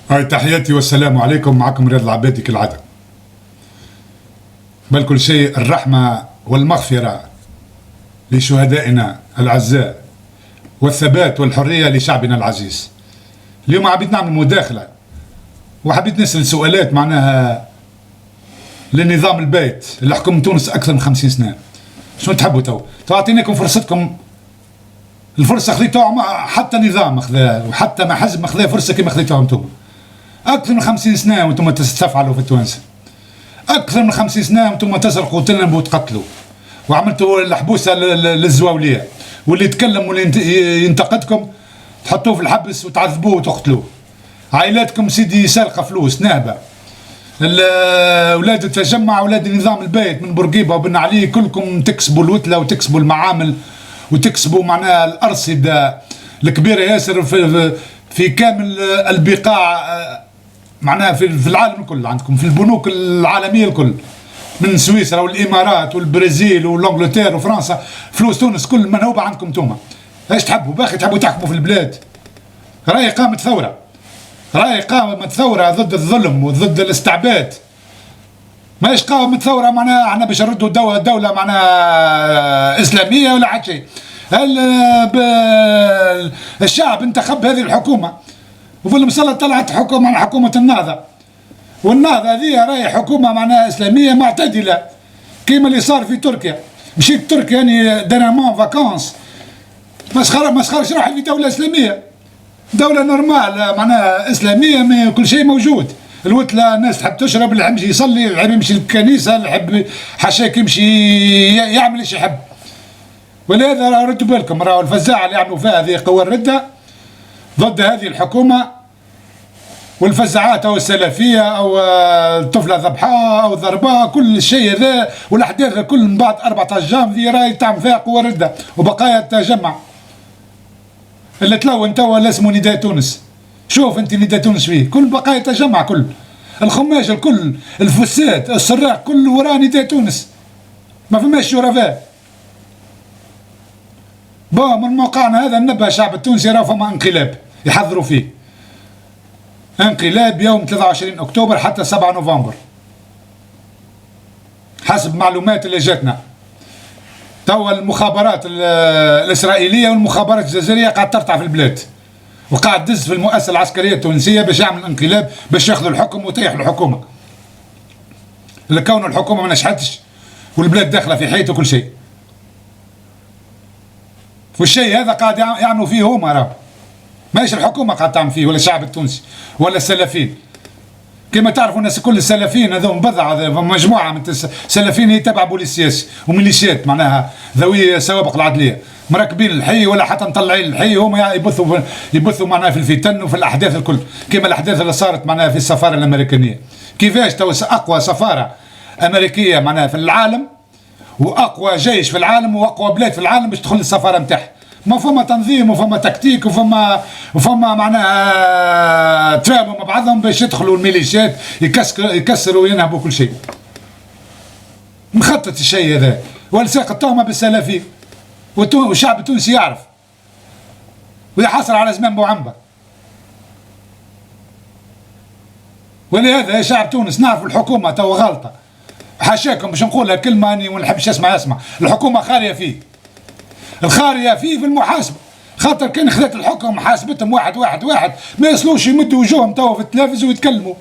هاي تحياتي والسلام عليكم. معكم رياض العبادي كالعادة. بل كل شيء الرحمة والمغفرة لشهدائنا الأعزاء والثبات والحرية لشعبنا العزيز. اليوم حبيت نعمل مداخلة وحبيت نسأل سؤالات معناها لنظام البيت اللي حكم تونس أكثر من 50 سنة. شنو تحبوا تو أعطيناكم فرصتكم، الفرصة خذيتوها حتى نظام أخذها وحتى ما حزب أخذها فرصة كما خذيتوها أنتم. أكثر من 50 سنة وأنتم تستفعلوا في التوانسة، أكثر من 50 سنة وأنتم تسرقوا وتنهبوا وتقتلوا وعملتوا الحبوسة للزواولية، واللي يتكلم واللي ينتقدكم تحطوه في الحبس وتعذبوه وتقتلوه. عائلاتكم سيدي سارقة فلوس نهبة، أولاد التجمع أولاد نظام البيت من بورقيبة وبن علي كلكم تكسبوا الوتلة وتكسبوا المعامل وتكسبوا معناها الأرصدة الكبيرة ياسر في كامل البقاع معناها في العالم الكل. عندكم في البنوك العالمية الكل من سويسرا والإمارات والبرازيل والانجلترا وفرنسا، فلوس تونس كل منهوبة عندكم توما. ايش تحبوا باقي تحبوا تحكموا في البلاد؟ رأي قامت ثورة، رأي قامت ثورة ضد الظلم وضد الاستعباد. ماش قامت ثورة معناها احنا باش نردوا دولة معناها إسلامية ولا حتى شيء. الشعب انتخب هذه الحكومة وفي المسألة طلعت حكومة حكومة النهضة، والنهضة هذه راهي حكومة معناها إسلامية معتدلة كيما اللي صار في تركيا. مشيت تركيا يعني دينامون فاكونس، مسخرش روحي في دولة إسلامية، دولة نورمال معناها إسلامية كل شيء موجود. الوتلة الناس تحب تشرب، اللي يحب يمشي يصلي، اللي يحب يمشي للكنيسة، اللي يحب حاشاك يمشي يعمل ايش يحب. ولهذا ردوا بالكم راهو الفزاعة اللي يعملوا فيها هذه قوى الردة ضد هذه الحكومة، والفزاعات او السلفية او الطفلة ذبحها او ضربها، كل الشيء هذا والاحداث كل من بعد 14 جانفي راهي تعمل فيها قوى ردة وبقايا التجمع اللي تلون توا اللي اسمه نداء تونس. شوف انت نداء تونس فيه كل بقايا التجمع، كل الخماج الكل الفساد السراق كل وراء نداء تونس، ما فماش شرفاء. من موقعنا هذا ننبه الشعب التونسي راه فما انقلاب يحضروا فيه، انقلاب يوم 23 اكتوبر حتى 7 نوفمبر حسب معلومات اللي جاتنا. توا المخابرات الاسرائيليه والمخابرات الجزائريه قاعد ترتع في البلاد وقاعد تدز في المؤسسه العسكريه التونسيه باش يعمل انقلاب باش ياخذوا الحكم ويطيح الحكومه، لكون الحكومه ما نجحتش والبلاد داخله في حيط وكل شيء. والشيء هذا قاعد يعملوا فيه هما راه ماهيش الحكومه قاعد تعمل فيه ولا الشعب التونسي ولا السلفيين. كما تعرفوا الناس كل السلفيين هذوم بضعه مجموعه من السلفيين هي تبع بوليس سياسي وميليشيات معناها ذوي سوابق العدليه مركبين الحي ولا حتى مطلعين الحي، هما يبثوا معناها في الفتن وفي الاحداث الكل كما الاحداث اللي صارت معناها في السفاره الامريكانيه. كيفاش تو اقوى سفاره امريكيه معناها في العالم واقوى جيش في العالم واقوى بلاد في العالم باش تدخل السفاره نتاعها، ما فما تنظيم وفما تكتيك وفما معناها تفاهموا مع بعضهم باش يدخلوا الميليشيات يكسروا وينهبوا كل شيء. مخطط الشيء هذا والساق التهمه بالسلفيين والشعب التونسي يعرف ويحصل على زمان بوعنبر. ولهذا يا شعب تونس نعرف الحكومه تو غلطه، حاشاكم باش نقولها كلمه اني ما نحبش اسمع الحكومه خاريه فيه، الخاريه فيه في المحاسبه، خاطر كان خذت الحكم حاسبتهم واحد ما يصلوش يمدوا وجوههم توا في التلفز ويتكلموا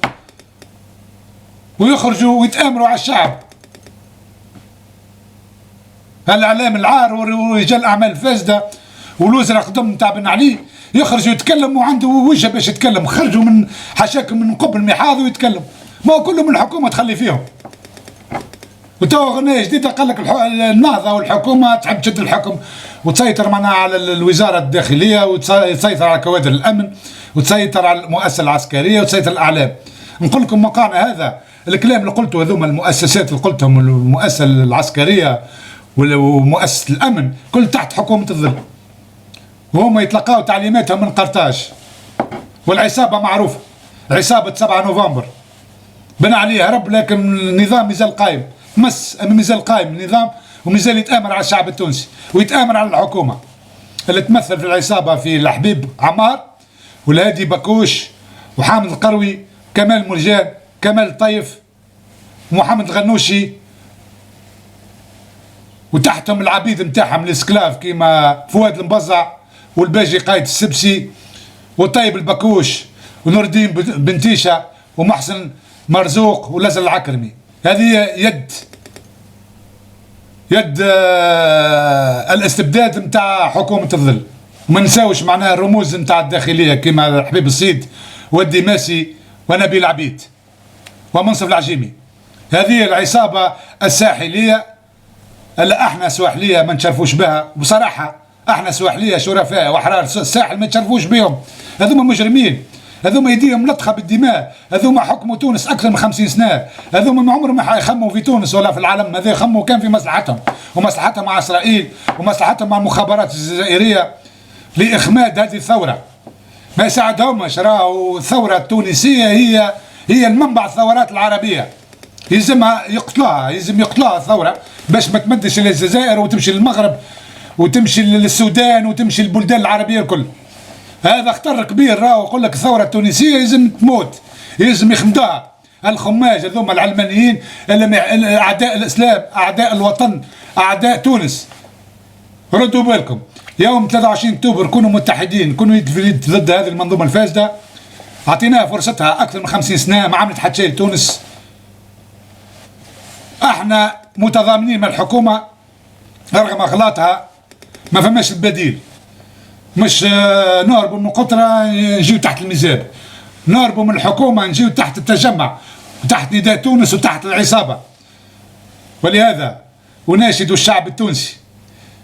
ويخرجوا ويتآمروا على الشعب. الاعلام العار ورجال الاعمال الفاسده والوزراء قدام تاع بن علي يخرجوا يتكلموا وعنده وجه باش يتكلم، خرجوا من حاشاكم من قبل المحاض ويتكلم، ما هو كلهم من الحكومه تخلي فيهم. وتوا غنية جديدة قال لك النهضة والحكومة تحب تشد الحكم وتسيطر معناها على الوزارة الداخلية وتسيطر على كوادر الأمن وتسيطر على المؤسسة العسكرية وتسيطر الأعلام. نقول لكم موقعنا هذا الكلام اللي قلته هذوما المؤسسات اللي قلتهم المؤسسة العسكرية ومؤسسة الأمن كل تحت حكومة الظل، وهم يتلقاوا تعليماتهم من قرطاج. والعصابة معروفة، عصابة 7 نوفمبر بنى عليها رب، لكن النظام مازال قائم، مازال قائم النظام ومازال يتآمر على الشعب التونسي ويتآمر على الحكومة اللي تمثل في العصابة في الحبيب عمار والهادي بكوش وحامد القروي، كمال مرجان، كمال الطيف، ومحمد الغنوشي، وتحتهم العبيد نتاعهم الاسكلاف كيما فؤاد المبزع والباجي قايد السبسي وطيب البكوش ونور الدين بنتيشة ومحسن مرزوق ولازل العكرمي. هذه يد الاستبداد نتاع حكومة الظل. وما نساوش معناها الرموز نتاع الداخلية كيما حبيب الصيد والدماسي ونبيل عبيد ومنصف العجيمي. هذه العصابة الساحلية اللي احنا سواحلية ما نشرفوش بها بصراحة. احنا سواحلية شرفاء واحرار الساحل ما نشرفوش بهم. هذوما مجرمين، هذوما يديهم لطخة بالدماء، هذوما حكموا تونس اكثر من 50 سنة، هذوما ما عمرهم ما حيخموا في تونس ولا في العالم. هذا يخموا كان في مصلحتهم، ومصلحتهم مع اسرائيل ومصلحتهم مع المخابرات الجزائرية لاخماد هذه الثورة. ما يساعدهمش. راهو الثورة التونسية هي المنبع الثورات العربية. يلزمها يقتلوها، يلزم يقتلوها الثورة باش ما تمدش للجزائر وتمشي للمغرب وتمشي للسودان وتمشي للبلدان العربية الكل. هذا خطر كبير. راهو يقول لك الثورة التونسية يلزم تموت، يلزم يخمدوها. الخماج هذوما العلمانيين أعداء الإسلام، أعداء الوطن، أعداء تونس. ردوا بالكم يوم 23 أكتوبر كونوا متحدين، كونوا ضد هذه المنظومة الفاسدة. أعطيناها فرصتها أكثر من 50 سنة ما عملت حتى شيء لتونس. احنا متضامنين مع الحكومة رغم اغلاطها، ما فماش البديل. مش نهربوا من قطرة نجيو تحت الميزاب، نهربوا من الحكومة نجيو تحت التجمع وتحت نداء تونس وتحت العصابة. ولهذا أناشد الشعب التونسي،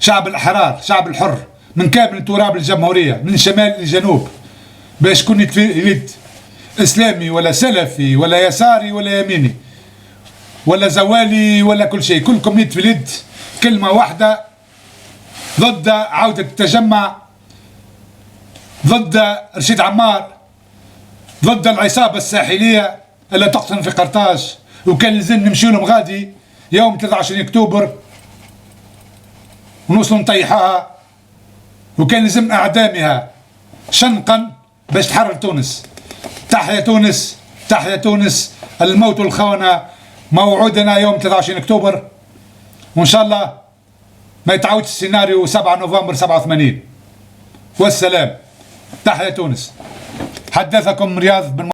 شعب الأحرار، شعب الحر من كامل تراب الجمهورية من الشمال للجنوب، باش كون يتفيد إسلامي ولا سلفي ولا يساري ولا يميني ولا زوالي ولا كل شيء، كلكم يد في اليد كلمة واحدة ضد عودة التجمع، ضد رشيد عمار، ضد العصابة الساحلية اللي تقتل في قرطاج. وكان لازم نمشي لهم غادي يوم 23 أكتوبر ونوصلوا نطيحوها، وكان لازم أعدامها شنقا باش تحرر تونس. تحيا تونس، تحيا تونس. الموت والخونة موعودنا يوم 23 أكتوبر، وإن شاء الله ما يتعودش السيناريو 7 نوفمبر 87. والسلام. تحيا تونس. حدثكم رياض بن